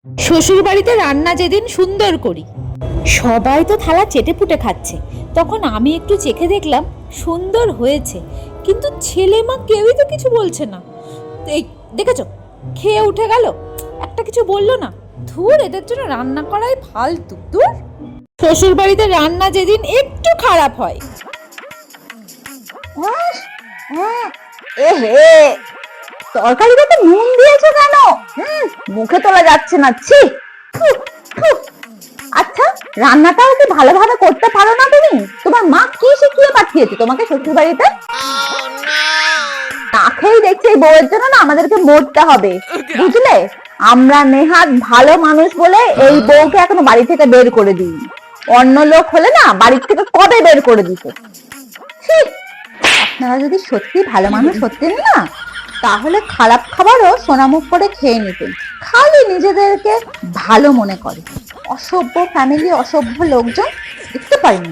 শ্বশুর বাড়িতে রান্না যেদিন সুন্দর করি, সবাই তো থালা চেটে পুটে খাচ্ছে, তখন আমি একটু চেখে দেখলাম সুন্দর হয়েছে, কিন্তু ছেলে মা কেউই তো কিছু বলছে না। এই দেখেছো, খেয়ে উঠে গেল, একটা কিছু বললো না। ধুর, এদের জন্য রান্না করাই ফালতু। ধুর, শ্বশুর বাড়িতে রান্না যেদিন একটু খারাপ হয়, এহে, তরকারিটাতে নুন দিয়েছো কেন? মুখে তোলা যাচ্ছে না। ছি! ফু, ফু। আচ্ছা, রান্নাটাও কি ভালোভাবে করতে পারো না তুমি? তোমার মা কি শিখিয়ে পাঠিয়েছে তোমাকে শ্বশুর বাড়িতে? না খেয়েই দেখছি এই বউয়ের জন্য না আমাদেরকে মরতে হবে, বুঝলে? আমরা নেহাত ভালো মানুষ বলে এই বউকে এখনো বাড়ি থেকে বের করে দিই। অন্য লোক হলে না বাড়ি থেকে কবে বের করে দিত। আপনারা যদি সত্যি ভালো মানুষ হতেন না, তাহলে খারাপ খাবারও সোনামুখ করে খেয়ে নিতেন। খালি নিজেদেরকে ভালো মনে করে। অসভ্য ফ্যামিলি, অসভ্য লোকজন, দেখতে পারিনি।